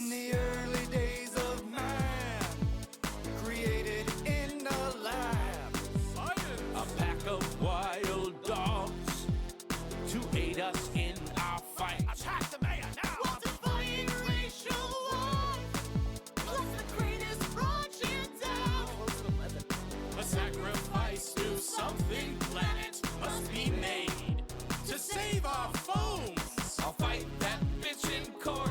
In the early days of man, created in a lab. Science. A pack of wild dogs to aid us in our fight. Attack the mayor now! While defying racial wars, plus the greatest project down. A sacrifice to something planet must be made to save our phones. I'll fight that bitch in court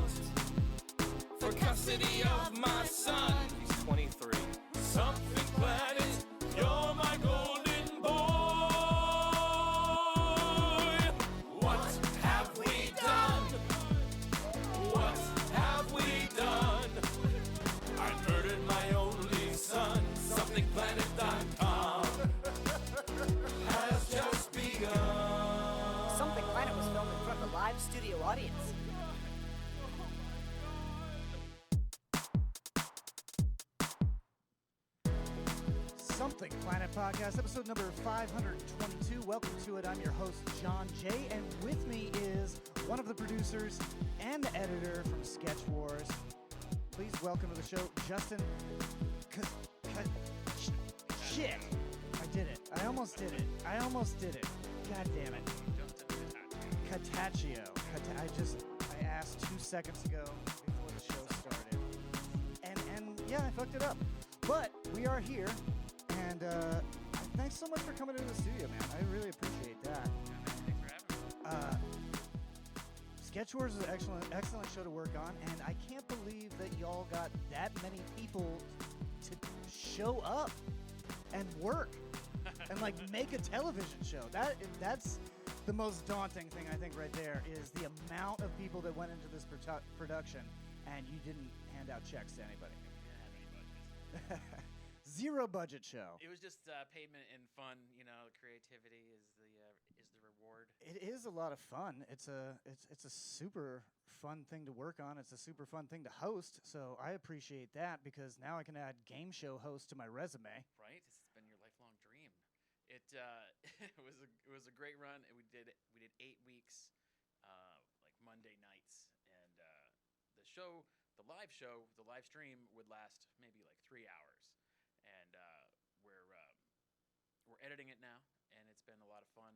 for custody of my son. He's 23. Something planet, you're my golden boy. What have we done? What have we done? I murdered my only son. SomethingPlanet.com has just begun. Something Planet was filmed in front of a live studio audience. Something Planet Podcast, episode number 522. Welcome to it. I'm your host, John Jay, and with me is one of the producers and the editor from Sketch Wars. Please welcome to the show, Justin Shit. I did it. I almost did it. God damn it. Catacchio. I asked 2 seconds ago before the show started. And yeah, I fucked it up. But we are here. And thanks so much for coming into the studio, man. I really appreciate that. Thanks for having me. Sketch Wars is an excellent show to work on, and I can't believe that y'all got that many people to show up and work and like make a television show. That's the most daunting thing, I think, right there, is the amount of people that went into this production, and you didn't hand out checks to anybody. We didn't have any budgets. Zero budget show. It was just payment and fun. You know, creativity is the reward. It is a lot of fun. It's a super fun thing to work on. It's a super fun thing to host. So I appreciate that, because now I can add game show host to my resume. Right? It's been your lifelong dream. It it was a great run. We did 8 weeks, like Monday nights, and the live stream would last maybe like 3 hours. And we're editing it now, and it's been a lot of fun.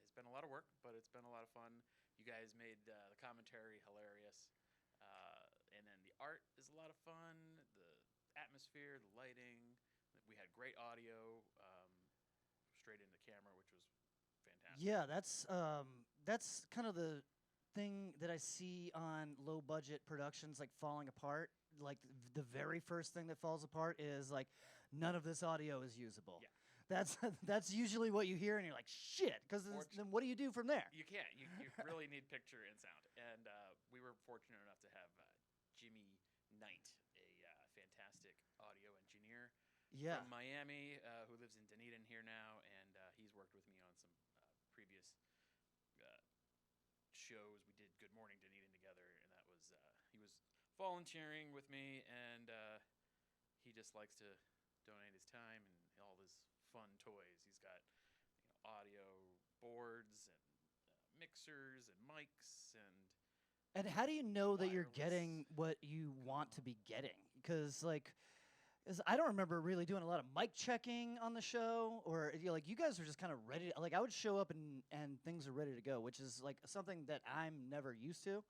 It's been a lot of work, but it's been a lot of fun. You guys made the commentary hilarious, and then the art is a lot of fun. The atmosphere, the lighting. We had great audio, straight into camera, which was fantastic. Yeah, that's kind of the thing that I see on low budget productions, like falling apart. Like the very first thing that falls apart is like none of this audio is usable. Yeah. That's usually what you hear, and you're like, shit, because then what do you do from there? You can't. You really need picture and sound. And we were fortunate enough to have Jimmy Knight, a fantastic audio engineer from Miami, who lives in Dunedin here now, and he's worked with me on some previous shows. We did Good Morning Dunedin together, and that was he was volunteering with me, and he just likes to donate his time and all his fun toys. He's got audio boards and mixers and mics and how do you know that you're wireless. getting what you want to be getting? Because I don't remember really doing a lot of mic checking on the show, or you guys were just kind of ready. Like I would show up and things are ready to go, which is like something that I'm never used to.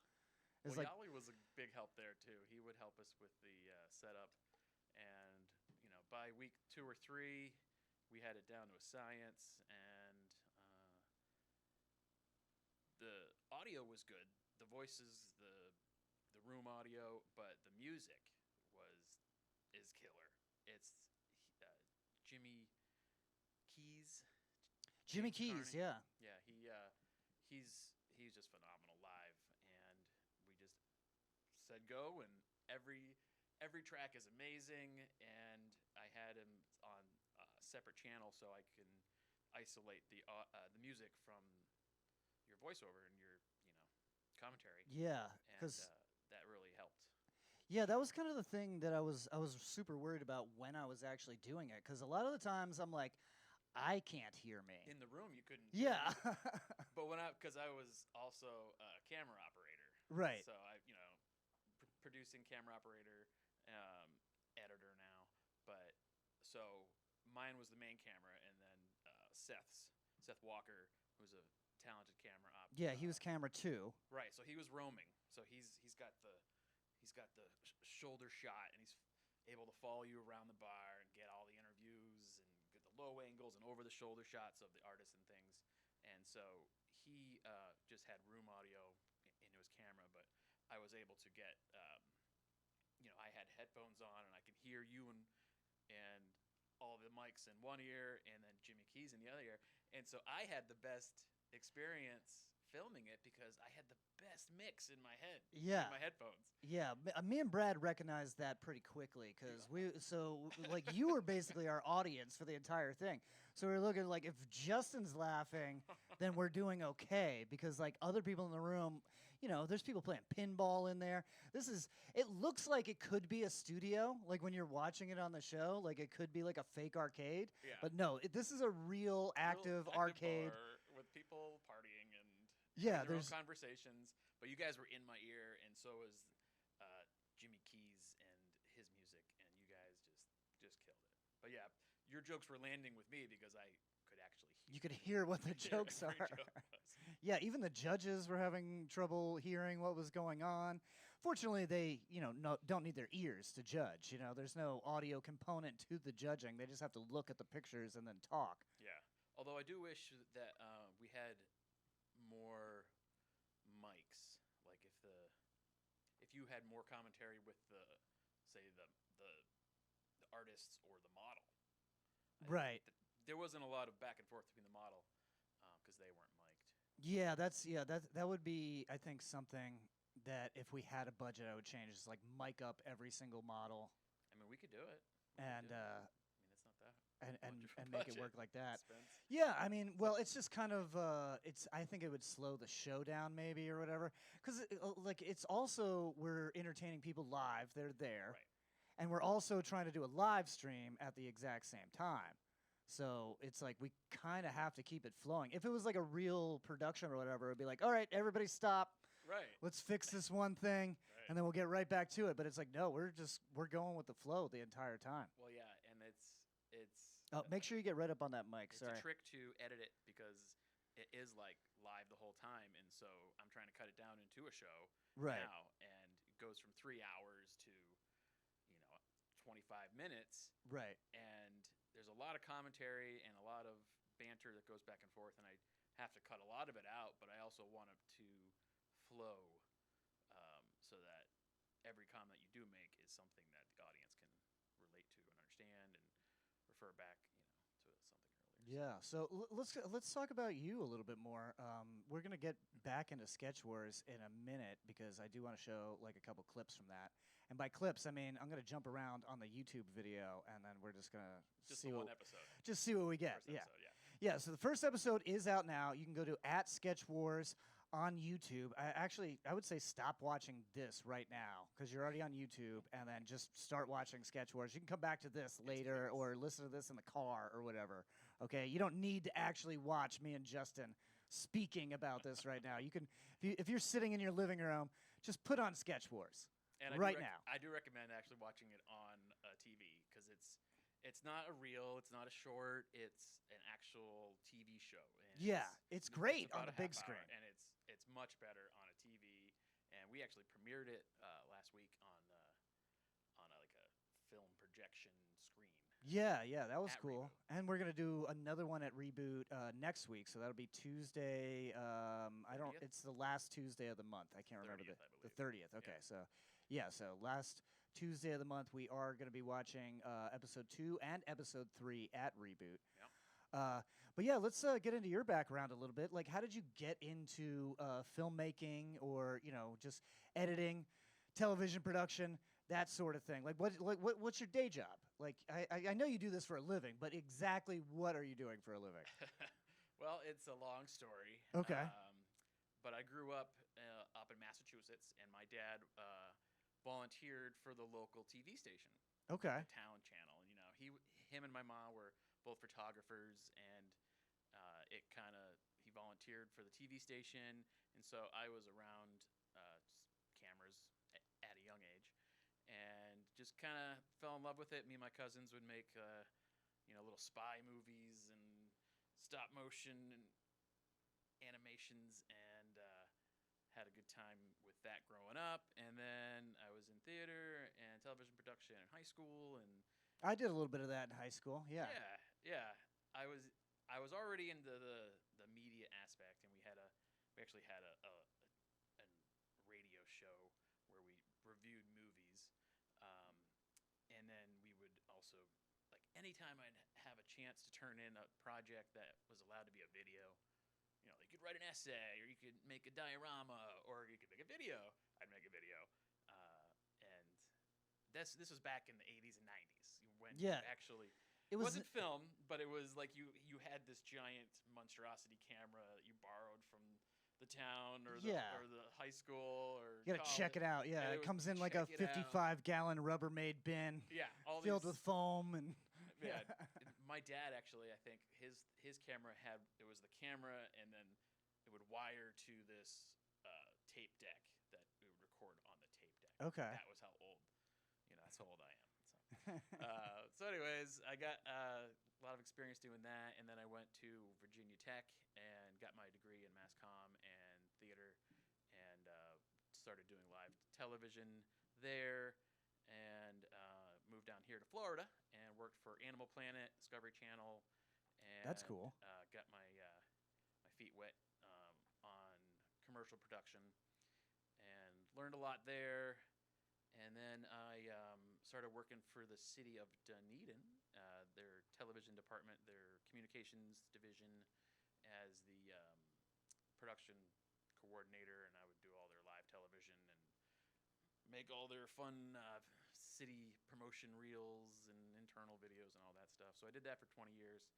Well, Yali was a big help there too. He would help us with the setup, and by week 2 or 3, we had it down to a science, and the audio was good. The voices, the room audio, but the music is killer. It's Jimmy Keys. Jimmy James Keys, Carney. yeah. Yeah, he's just phenomenal live, and we just said go, and every track is amazing, and I had him on a separate channel so I can isolate the music from your voiceover and your commentary. Yeah, and because that really helped. yeah, that was kind of the thing that I was super worried about when I was actually doing it, because a lot of the times I'm like, I can't hear me. In the room, you couldn't. Yeah. But because I was also a camera operator. Right. So I, producing, camera operator, editor now. But so mine was the main camera, and then Seth Walker, who's a talented camera op. Yeah, he was camera 2. Right, so he was roaming. So he's got the shoulder shot, and he's able to follow you around the bar and get all the interviews and get the low angles and over the shoulder shots of the artists and things. And so he just had room audio into his camera, but I was able to get, I had headphones on and I could hear you and all the mics in one ear and then Jimmy Keys in the other ear. And so I had the best experience filming it because I had the best mix in my head. Yeah. In my headphones. Yeah, me and Brad recognized that pretty quickly because you were basically our audience for the entire thing. So we're looking like if Justin's laughing, then we're doing okay because like other people in the room, there's people playing pinball in there. It looks like it could be a studio, like when you're watching it on the show, like it could be like a fake arcade. Yeah. But no, this is a real active arcade. Bar with people partying and Yeah, having their there's own conversations. But you guys were in my ear, and so was Jimmy Keys and his music, and you guys just killed it. But yeah, your jokes were landing with me because I could actually hear. You could hear what the jokes are. Yeah, even the judges were having trouble hearing what was going on. Fortunately, they, don't need their ears to judge. There's no audio component to the judging. They just have to look at the pictures and then talk. Yeah. Although I do wish that we had more mics. Like if you had more commentary with the artists or the model. Right. There wasn't a lot of back and forth between the model because they weren't mic'd. Yeah, that would be, I think, something that if we had a budget, I would change. Is like mic up every single model. I mean, we could do it. And it's not that. And make it work like that. Expense. Yeah, I mean, well, it's just kind of I think it would slow the show down maybe or whatever, because it's also we're entertaining people live. They're there, Right. and we're also trying to do a live stream at the exact same time. So it's like we kind of have to keep it flowing. If it was like a real production or whatever, it'd be like, all right, everybody stop. Right. Let's fix this one thing, and then we'll get right back to it. But it's like, no, we're going with the flow the entire time. Well, yeah, and it's. Oh, make sure you get right up on that mic. It's Sorry. a trick to edit it because it is like live the whole time, and so I'm trying to cut it down into a show now, and it goes from 3 hours to 25 minutes. Right. And there's a lot of commentary and a lot of banter that goes back and forth, and I have to cut a lot of it out, but I also want it to flow so that every comment you do make is something that the audience can relate to and understand and refer back, to something earlier. Yeah. So let's talk about you a little bit more. We're gonna get back into Sketch Wars in a minute because I do want to show like a couple clips from that. And by clips, I mean I'm gonna jump around on the YouTube video, and then we're just gonna see one episode. Just see what we get. First Yeah. episode, Yeah. So the first episode is out now. You can go to @SketchWars on YouTube. I would say stop watching this right now because you're already on YouTube, and then just start watching Sketch Wars. You can come back to this later or listen to this in the car or whatever. Okay, you don't need to actually watch me and Justin speaking about this right now. You can, if you're sitting in your living room, just put on Sketch Wars and now. I do recommend actually watching it on TV because it's not a reel, it's not a short, it's an actual TV show. And it's great on about the a big half screen. hour, and it's much better on a TV. And we actually premiered it last week on like a film projection screen. Yeah, that was At cool. Reboot. And we're gonna do another one at Reboot next week, so that'll be Tuesday. I don't. 30th? It's the last Tuesday of the month. I can't remember 30th, I the believe. 30th. Okay, Yeah. so last Tuesday of the month, we are gonna be watching episode 2 and episode 3 at Reboot. Yeah. But yeah, let's get into your background a little bit. Like, how did you get into filmmaking, or just editing, television production, that sort of thing? Like, what's your day job? Like, I know you do this for a living, but exactly what are you doing for a living? Well, it's a long story. Okay. But I grew up in Massachusetts, and my dad volunteered for the local TV station. Okay. The Town Channel. Him and my mom were both photographers, and he volunteered for the TV station, and so I was around cameras at a young age. and just kind of fell in love with it. Me and my cousins would make little spy movies and stop motion and animations, and had a good time with that growing up. And then I was in theater and television production in high school, and I did a little bit of that in high school. Yeah. yeah. I was already into the media aspect, and we actually had a radio show where we reviewed movies, and then we would also, like, anytime I'd have a chance to turn in a project that was allowed to be a video, you could write an essay, or you could make a diorama, or you could make a video. I'd make a video, and this was back in the 80s and 90s when Yeah. actually. It It was wasn't film, but it was like you had this giant monstrosity camera that you borrowed from the town or the high school or You gotta check it out. Yeah, And it would comes in like a check it out. 55-gallon Rubbermaid bin Yeah, all filled these, with foam and yeah. My dad actually, I think his camera it was the camera, and then it would wire to this tape deck that it would record on the tape deck. Okay. That was how old. That's how old I am. So anyways, I got a lot of experience doing that, and then I went to Virginia Tech and got my degree in mass comm and theater, and started doing live television there, and moved down here to Florida and worked for Animal Planet, Discovery Channel, and That's cool. Got my feet wet on commercial production, and learned a lot there. And then I started working for the city of Dunedin, their television department, their communications division, as the production coordinator, and I would do all their live television and make all their fun city promotion reels and internal videos and all that stuff. So I did that for 20 years,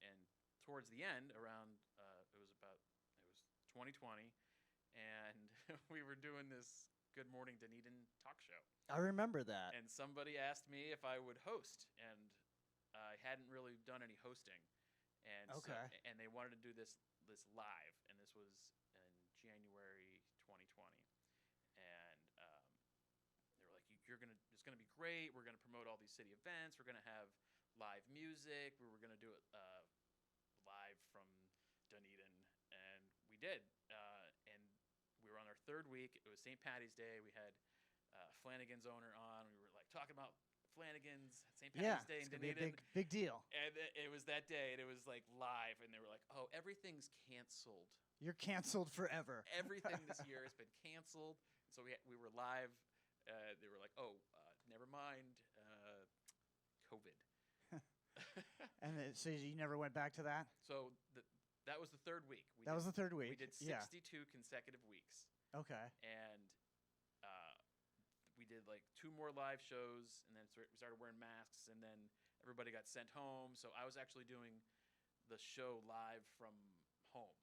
and towards the end, around it was 2020, and we were doing this Good Morning Dunedin talk show. I remember that. And somebody asked me if I would host, and I hadn't really done any hosting. And and they wanted to do this live, and this was in January 2020. And they were like, it's gonna be great. We're gonna promote all these city events. We're gonna have live music. We were gonna do it live from Dunedin, and we did. And we were on our third week. It was St. Patty's Day. We had Flanagan's owner on. We were like talking about Flanagan's St. Patty's Day in it's gonna be Dunedin. a big deal. And it was that day, and it was like live, and they were like, "Oh, everything's canceled. You're canceled forever. Everything this year has been canceled." So we were live. They were like, "Oh, never mind, COVID." And so you never went back to that? So that was the third week. That was the third week. We did 62 consecutive weeks. Okay. And we did like 2 more live shows, and then we started wearing masks, and then everybody got sent home. So I was actually doing the show live from home.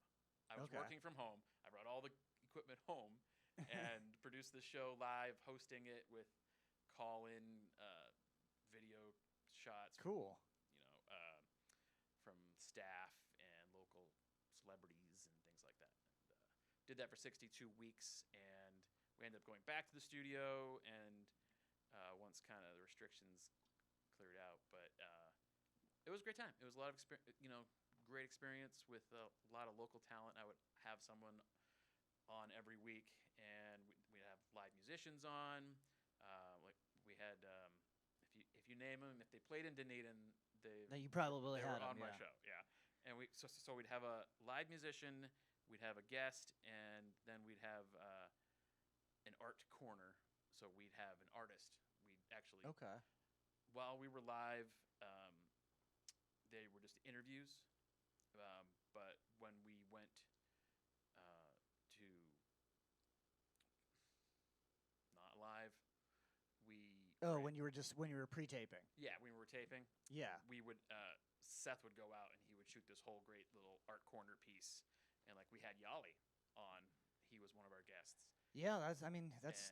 I was working from home. I brought all the equipment home and produced the show live, hosting it with call-in video shots. Cool. From staff and local celebrities and things like that. And, did that for 62 weeks, and we ended up going back to the studio, and once kind of the restrictions cleared out. But it was a great time. It was a lot of great experience with a lot of local talent. I would have someone on every week, and we'd have live musicians on. Like we had, if you name them, if they played in Dunedin, You probably they had were on them, my show, yeah. And so we'd have a live musician, we'd have a guest, and then we'd have an art corner. So we'd have an artist. We'd actually, while we were live, they were just interviews. But when we went to not live, when you were pre-taping. Yeah, when we were taping. Yeah. We would Seth would go out, and he would shoot this whole great little art corner piece, and like we had Yali on. He was one of our guests. Yeah, that's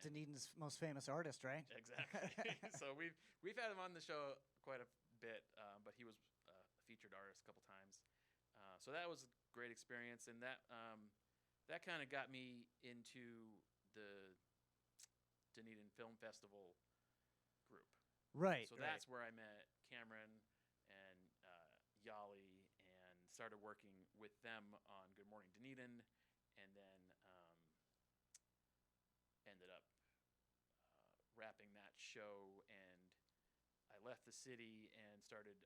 Dunedin's most famous artist, right? Exactly. So we've had him on the show quite a bit, but he was a featured artist a couple times. So that was a great experience, and that kind of got me into the Dunedin Film Festival group. Right. So that's where I met Cameron and Yali, and started working with them on Good Morning Dunedin, and then ended up wrapping that show, and I left the city and started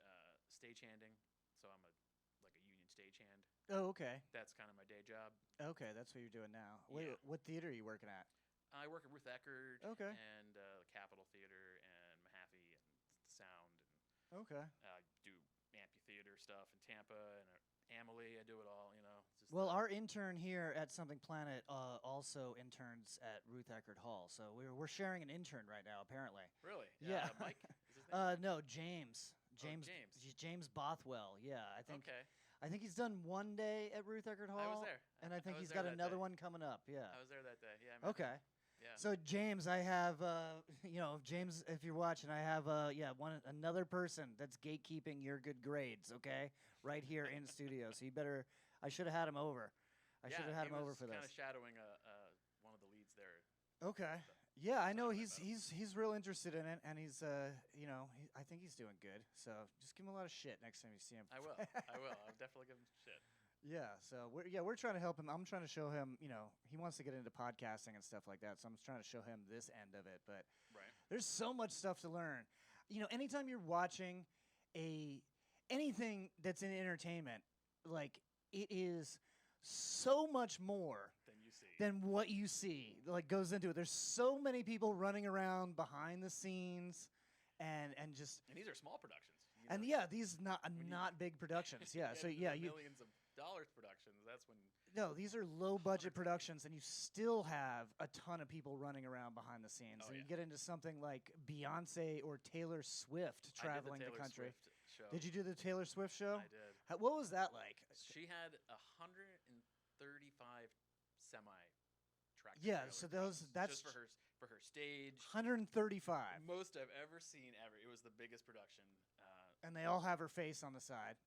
stagehanding. So I'm like a union stagehand. Oh, okay. That's kind of my day job. Okay, that's what you're doing now. Wait, Yeah. what theater are you working at? I work at Ruth Eckerd Okay. and the Capitol Theater and Mahaffey and Sound, and Okay. do amphitheater stuff in Tampa and Amalie. I do it all, you know. Just Well, our intern here at Something Planet also interns at Ruth Eckerd Hall, so we're sharing an intern right now, apparently. Really? Yeah. Mike? Is his name? No, James. James. James Bothwell. Yeah, I think. Okay. I think he's done one day at Ruth Eckerd Hall. I was there. and I think was he's there got that another day. one coming up. Yeah. I was there that day. Yeah. I met Okay. him. Yeah. So James, I have James, if you're watching, I have another person that's gatekeeping your good grades, okay? Right here in studio. So you better I should have had him over. I should have had him over for Kind this. of shadowing one of the leads there. Okay. Yeah, I know Talking he's real interested in it, and he's I think he's doing good. So just give him a lot of shit next time you see him. I will. I'll definitely give him shit. Yeah, so we're trying to help him. I'm trying to show him, he wants to get into podcasting and stuff like that. So I'm just trying to show him this end of it. But Right. there's so much stuff to learn. Anytime you're watching anything that's in entertainment, like it is so much more Then you see. than what you see. Like goes into it. There's so many people running around behind the scenes, and just And these are small productions. and yeah, these not big productions. Yeah, Get so into yeah, the you. millions of dollars productions. That's when. No, these are low budget productions, and you still have a ton of people running around behind the scenes. Oh, and you yeah. get into something like Beyonce or Taylor Swift traveling I did the country. Swift show. Did you do the Taylor Swift show? I did. What was that like? She had 135 semi-tractor. Yeah, trailer so trucks that's just for her stage. 135, Most I've ever seen ever. It was the biggest production. and they all have her face on the side.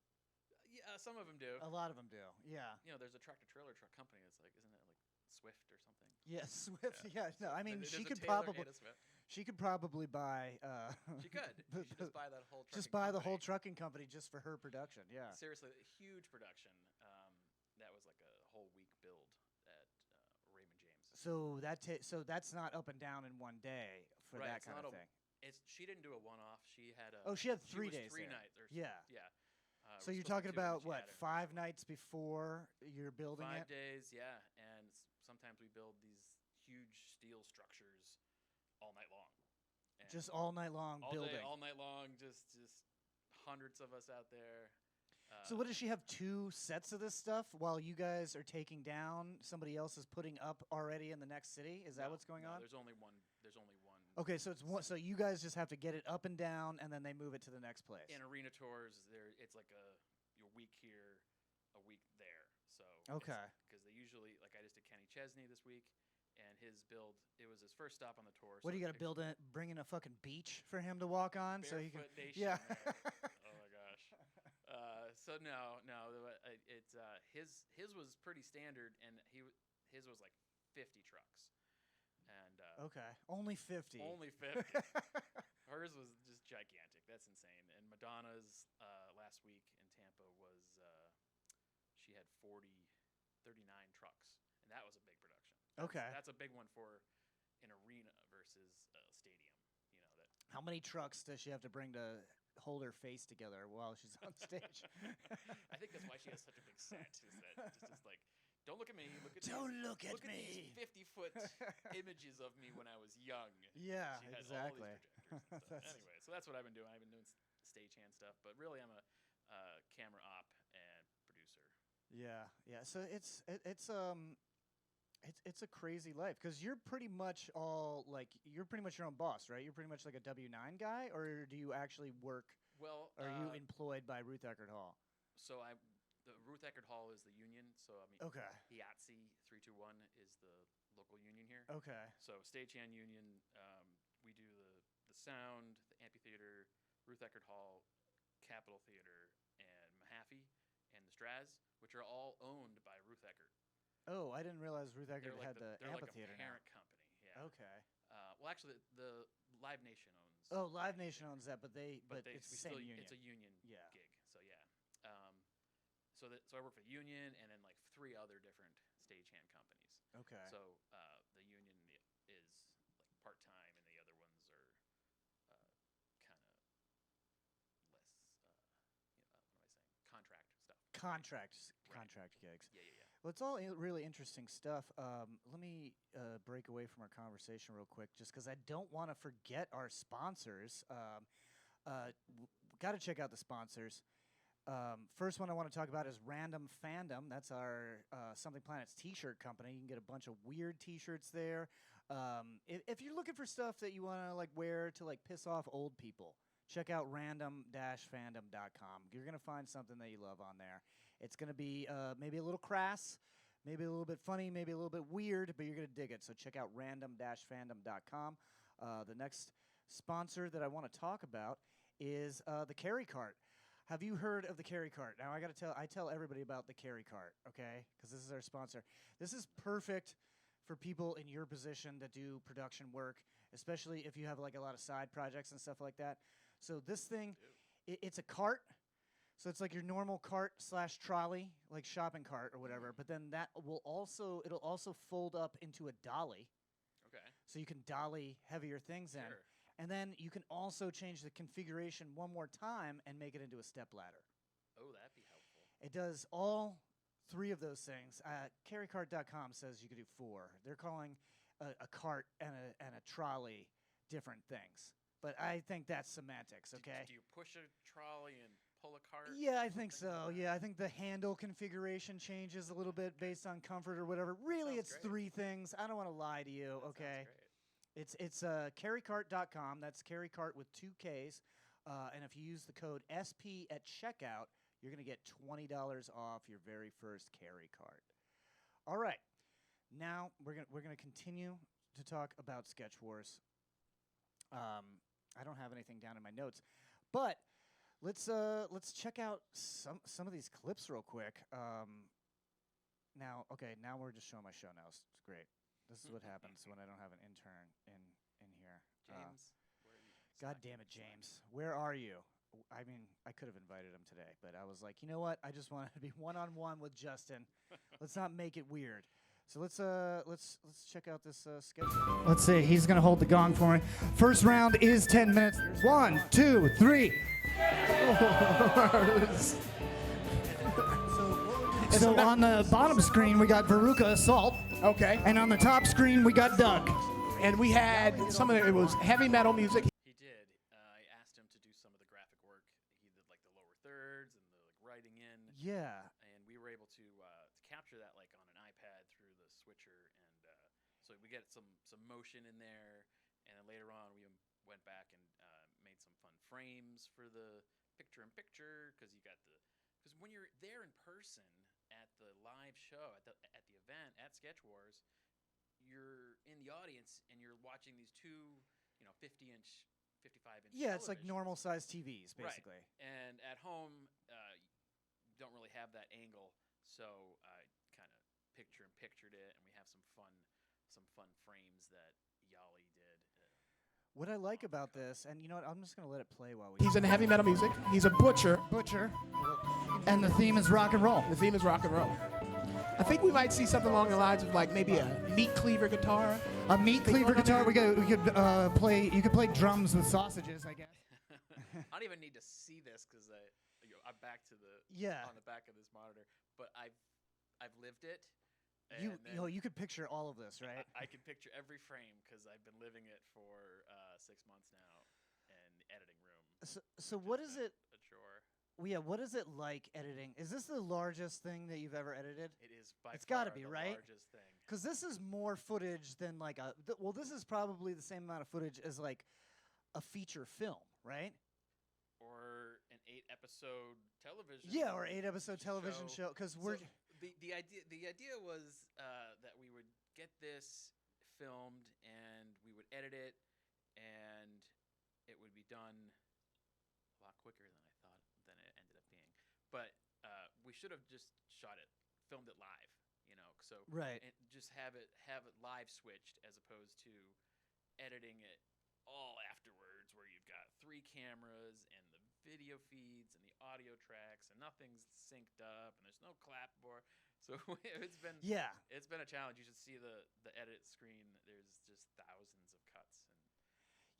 Yeah, some of them do. A lot of them do. Yeah. There's a tractor trailer truck company that's like, isn't it like Swift or something? Yeah, Swift. Yeah. No, I mean There's she a could Taylor probably and a Swift. she could probably buy. She could. She should just buy that whole. Just trucking buy the whole company. trucking company just for her production. Yeah. Seriously, a huge production. That was like a whole week build at Raymond James. So that's not up and down in one day for Right, that it's kind not of a- thing. She didn't do a one-off. She had a. Oh, she had 3 was days 3 there. nights. Yeah. Yeah. So it was you're supposed talking to be 2, about but she what, had it. 5 nights before you're building 5 it? days, yeah. And sometimes we build these huge steel structures all night long. And Just all night long all building. day, all night long. Just hundreds of us out there. So what does she have 2 sets of this stuff while you guys are taking down? Somebody else is putting up already in the next city. Is that No, what's going no, on? There's only one. Okay, so it's one. So you guys just have to get it up and down, and then they move it to the next place. In arena tours, it's like a week here, a week there. So Okay. because they usually I just did Kenny Chesney this week, and his build. It was his first stop on the tour. What do you got to build in? Bring in a fucking beach for him to walk on, so he can. Barefoot Nation Yeah. there. Oh my gosh. So no, it's his was pretty standard, and his was like 50 trucks, and Okay, only 50. only 50. Hers was just gigantic. That's insane. And Madonna's last week in Tampa was she had 39 trucks, and that was a big production. Okay. That's a big one for an arena versus a stadium. That. How many trucks does she have to bring to hold her face together while she's on stage? I think that's why she has such a big set. Is that it's just like, don't look at me. Don't these, look at these me. 50-foot images of me when I was young. Yeah, She had exactly. all these projectors and stuff. Anyway, so that's what I've been doing. I've been doing stagehand stuff, but really I'm a camera op and producer. Yeah. So it's a crazy life because you're pretty much your own boss, right? You're pretty much like a W-9 guy, or do you actually work? Well, Are you employed by Ruth Eckerd Hall? So the Ruth Eckerd Hall is the union. So I mean, Okay. IATSE 321 is the local union here. Okay. So stagehand union, we do the sound, the amphitheater, Ruth Eckerd Hall, Capitol Theater, and Mahaffey, and the Straz, which are all owned by Ruth Eckerd. Oh, I didn't realize Ruth Eckerd They're like had the they're amphitheater like a now. parent company. Yeah. Okay. Well, actually, the Live Nation owns. Oh, Live Nation owns that, but it's we the same still, union. It's a union Yeah. gig. So yeah. So I work for the union and then like 3 other different stagehand companies. Okay. So the union is like part time, and the other ones are kind of less. What am I saying? Contract stuff. Contract gigs. Yeah, yeah, yeah. Well, it's all really interesting stuff. Let me break away from our conversation real quick, just because I don't want to forget our sponsors. Got to check out the sponsors. First one I want to talk about is Random Fandom. That's our Something Planets T-shirt company. You can get a bunch of weird T-shirts there. If you're looking for stuff that you want to like wear to like piss off old people, check out random-fandom.com. You're gonna find something that you love on there. It's gonna be maybe a little crass, maybe a little bit funny, maybe a little bit weird, but you're gonna dig it. So check out random-fandom.com. The next sponsor that I want to talk about is the Carry Cart. Have you heard of the Carry Cart? Now I tell everybody about the Carry Cart, okay? Because this is our sponsor. This is perfect for people in your position that do production work, especially if you have like a lot of side projects and stuff like that. So this thing, it's a cart. So it's like your normal cart / trolley, like shopping cart or whatever. But then it'll also fold up into a dolly. Okay. So you can dolly heavier things in. Sure. And then you can also change the configuration one more time and make it into a step ladder. Oh, that'd be helpful. It does all 3 of those things. Carrycart.com says you could do 4. They're calling a cart and a trolley different things. But I think that's semantics, okay? Do you push a trolley and pull a cart? Yeah, I think so. Yeah, I think the handle configuration changes a little bit based on comfort or whatever. Really, Sounds it's great. 3 things. I don't want to lie to you, That okay? sounds great. It's carrycart.com. That's carrycart with 2 Ks. And if you use the code SP at checkout, you're going to get $20 off your very first carry cart. All right. Now we're going to continue to talk about Sketch Wars. I don't have anything down in my notes, but let's check out some of these clips real quick. Now we're just showing my show notes. It's great. This is what happens when I don't have an intern in here. James, where are you? God damn it, James. Where are you? I mean, I could have invited him today, but I was like, you know what? I just wanted to be one-on-one with Justin. Let's not make it weird. So let's check out this schedule. Let's see. He's gonna hold the gong for me. First round is 10 minutes. 1, 2, 3. So on the bottom screen we got Veruca Assault. Okay. And on the top screen, we got Doug. And we had it was heavy metal music. He did. I asked him to do some of the graphic work. He did like the lower thirds and the like writing in. Yeah. And we were able to capture that like on an iPad through the switcher, and so we get some motion in there. And then later on, we went back and made some fun frames for the picture-in-picture because when you're there in person at the live show at the event at Sketch Wars, you're in the audience and you're watching these 2, 50-inch, 55-inch. Yeah, it's like televisions. normal-sized TVs, basically. Right. And at home, you don't really have that angle, so I kind of pictured it, and we have some fun frames that Yali did. What I like about this, and you know what, I'm just gonna let it play while we. He's into heavy metal music. He's a butcher. And the theme is rock and roll. The theme is rock and roll. I think we might see something along the lines of like maybe a meat cleaver guitar. A meat cleaver guitar. We could play. You could play drums with sausages, I guess. I don't even need to see this because I'm back to the on the back of this monitor, but I've lived it. You could picture all of this, right? I can picture every frame because I've been living it for 6 months now in the editing room. So what is it? A chore. Well, yeah, what is it like editing? Is this the largest thing that you've ever edited? It is by It's far gotta be, the right? largest thing. Because this is more footage than like this is probably the same amount of footage as like a feature film, right? Or an 8-episode television. Yeah, or 8-episode television show. Because the idea was that we would get this filmed and we would edit it, and it would be done a lot quicker than I thought than it ended up being. But we should have just filmed it live, so right, and just have it live switched as opposed to editing it all afterwards, where you've got 3 cameras and the video feeds and the audio tracks, and nothing's synced up, and there's no clapboard. So it's been Yeah. it's been a challenge. You should see the edit screen. There's just thousands of cuts. And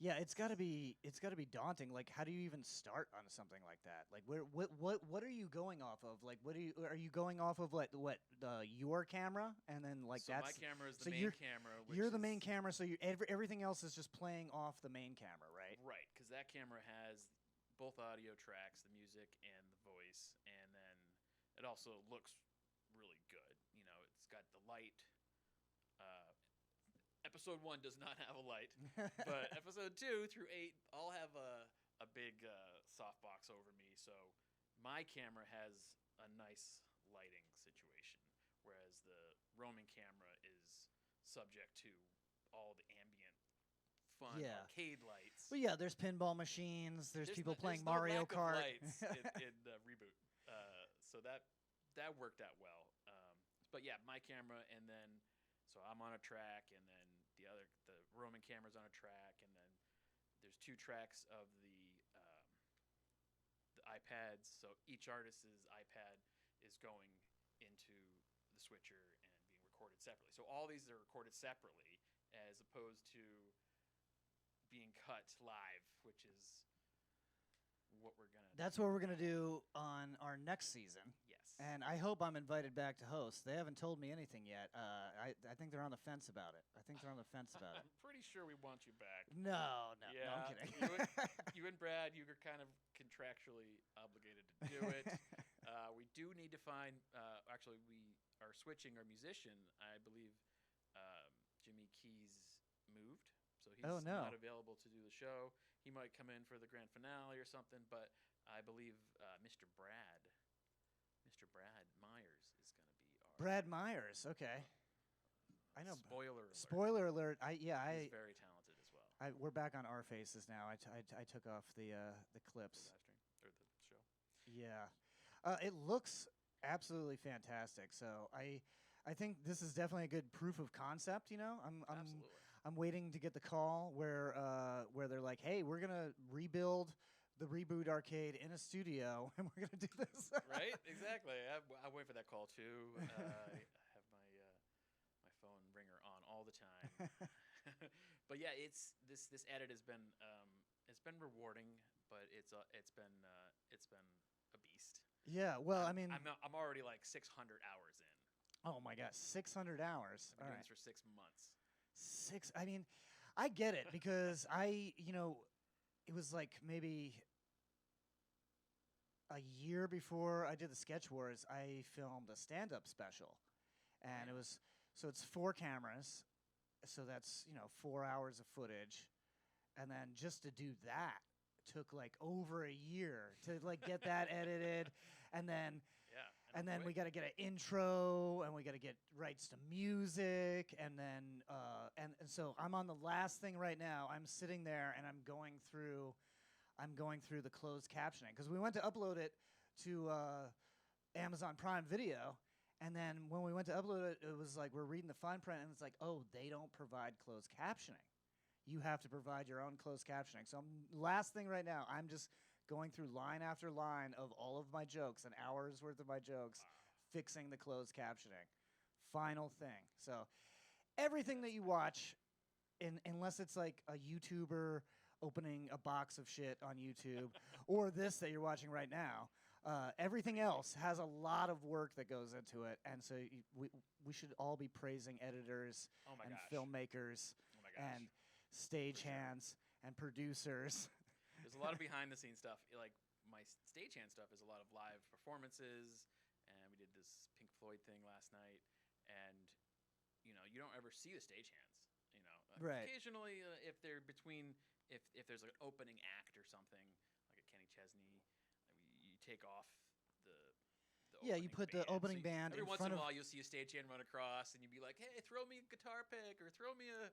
Yeah, it's got to be daunting. Like, how do you even start on something like that? Like, what are you going off of? Like, are you going off of what your camera, and then like so that's my camera is so the main camera. Which you're the is, main camera, so everything else is just playing off the main camera, right? Right, because that camera has both audio tracks, the music and the voice, and then it also looks really good. You know, it's got the light. Episode 1 does not have a light, but episode 2 through 8 all have a big softbox over me. So my camera has a nice lighting situation, whereas the roaming camera is subject to all the ambient fun Yeah. arcade lights. Well, yeah, there's pinball machines. There's people playing there's no Mario lack of Kart. lights in the reboot, so that worked out well. But yeah, my camera, and then so I'm on a track, and then the roaming camera's on a track, and then there's 2 tracks of the iPads. So each artist's iPad is going into the switcher and being recorded separately. So all these are recorded separately, as opposed to being cut live, which is what we're gonna. That's what we're gonna do on our next season. Yes. And I hope I'm invited back to host. They haven't told me anything yet. I think they're on the fence about it. I'm pretty sure we want you back. No, Yeah, I'm kidding. you and Brad, you are kind of contractually obligated to do it. We do need to find. Actually, we are switching our musician. I believe Jimmy Keys moved, so he's not available to do the show. He might come in for the grand finale or something, but I believe Mr. Brad Myers is going to be our. Brad Myers. Okay. I know. Spoiler alert. Spoiler alert. He's very talented as well. We're back on our faces now. I took off the clips. The live stream or the show. Yeah. It looks absolutely fantastic. So I think this is definitely a good proof of concept. You know, Absolutely. I'm waiting to get the call where they're like, hey, we're gonna rebuild the Reboot Arcade in a studio, and we're gonna do this. Right? Exactly. I wait for that call too. I have my phone ringer on all the time. But yeah, this edit has been it's been rewarding, but it's been a beast. Yeah. Well, I mean, I'm already like 600 hours in. oh my gosh, 600 hours. I've been All doing right. this for 6 months. I mean, I get it because it was like maybe a year before I did the Sketch Wars, I filmed a stand-up special, and it's 4 cameras, so that's 4 hours of footage, and then just to do that took like over a year to like get that edited, and then. Yeah. And then we got to get an intro, and we got to get rights to music, and then and so I'm on the last thing right now. I'm sitting there, and I'm going through the closed captioning because we went to upload it to Amazon Prime Video, and then when we went to upload it, it was like we're reading the fine print, and it's like, oh, they don't provide closed captioning. You have to provide your own closed captioning. So last thing right now, I'm just going through line after line of all of my jokes, an hour's worth of my jokes, fixing the closed captioning. Final thing. So everything that you watch, unless it's like a YouTuber opening a box of shit on YouTube, or this that you're watching right now, everything else has a lot of work that goes into it. And so we should all be praising editors and filmmakers and stagehands and producers. There's a lot of behind the scenes stuff. Like my stagehand stuff is a lot of live performances, and we did this Pink Floyd thing last night, and you don't ever see the stagehands. Right. Occasionally, if they're between, if there's like an opening act or something, like a Kenny Chesney, you take off the you put the opening band every in once front in a of. while you'll see a stagehand run across, and you'd be like, hey, throw me a guitar pick or throw me a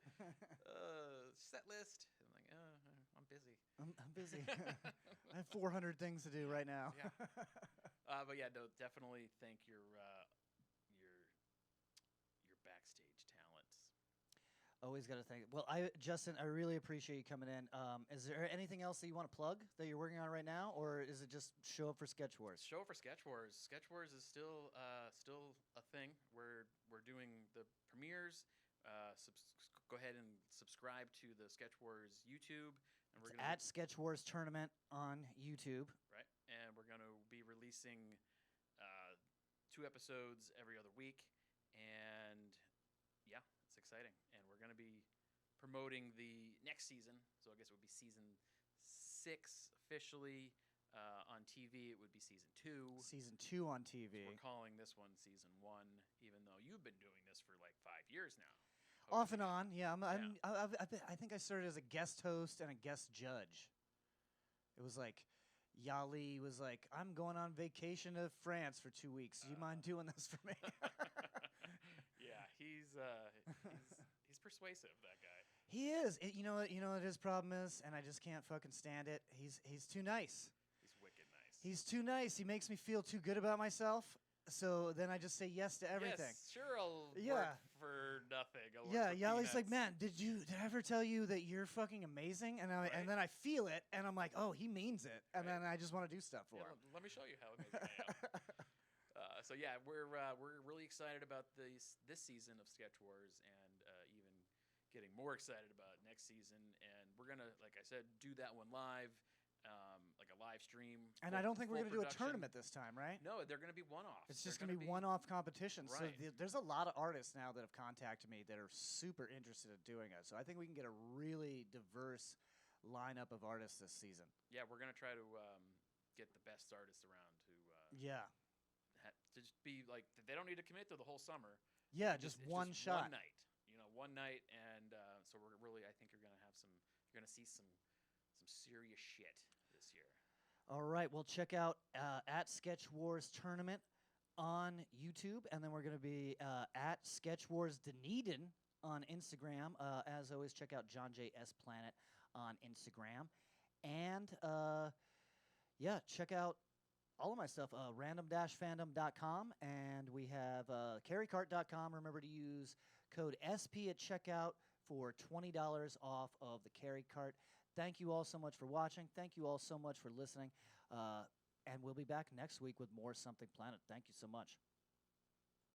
set list. I'm like, I'm busy. I'm busy. I have 400 things to do right now. Yeah. But yeah, no, definitely thank your backstage talents. Always got to thank. Well, Justin, I really appreciate you coming in. Is there anything else that you want to plug that you're working on right now, or is it just show up for Sketch Wars? Show for Sketch Wars. Sketch Wars is still a thing. We're doing the premieres. Go ahead and subscribe to the Sketch Wars YouTube, and we're It's gonna at Sketch Wars Tournament on YouTube. right, and we're gonna be releasing 2 episodes every other week, and yeah, it's exciting. And we're gonna be promoting the next season, so I guess it would be season 6 officially. On TV, it would be season 2. Season 2 on TV. We're calling this one season 1, even though you've been doing this for like 5 years now. Off and on, yeah. I think I started as a guest host and a guest judge. It was like, Yali was like, I'm going on vacation to France for 2 weeks. Do you mind doing this for me? Yeah, he's persuasive, that guy. He is. You know what his problem is, and I just can't fucking stand it. He's too nice. He's wicked nice. He's too nice. He makes me feel too good about myself. So then I just say yes to everything. Yes, sure, I'll Yeah. work for nothing. I'll work Yeah, for Yali's like, peanuts. man, did I ever tell you that you're fucking amazing? And Right. and then I feel it, and I'm like, oh, he means it, and Right. then I just want to do stuff for Yeah, him. let me show you how amazing I am. So yeah, we're really excited about this season of Sketch Wars, and even getting more excited about next season. And we're gonna, like I said, do that one live, like a live stream. And I don't think we're full gonna do a production. tournament this time, right? No, they're gonna be one-offs. It's They're just gonna be one-off competitions. Right. So there's a lot of artists now that have contacted me that are super interested in doing it. So I think we can get a really diverse lineup of artists this season. Yeah, we're gonna try to get the best artists around to Yeah. to just be like, they don't need to commit to the whole summer. Yeah, It's just it's one shot. one night. One night, and so we're really, I think you're gonna see some serious shit this year. All right. Well, check out at Sketch Wars Tournament on YouTube, and then we're going to be at Sketch Wars Dunedin on Instagram. As always, check out John J. S. Planet on Instagram, and yeah, check out all of my stuff. Random-fandom.com, and we have carrycart.com. Remember to use code SP at checkout for $20 off of the carry cart. Thank you all so much for watching. Thank you all so much for listening. And we'll be back next week with more Something Planet. Thank you so much.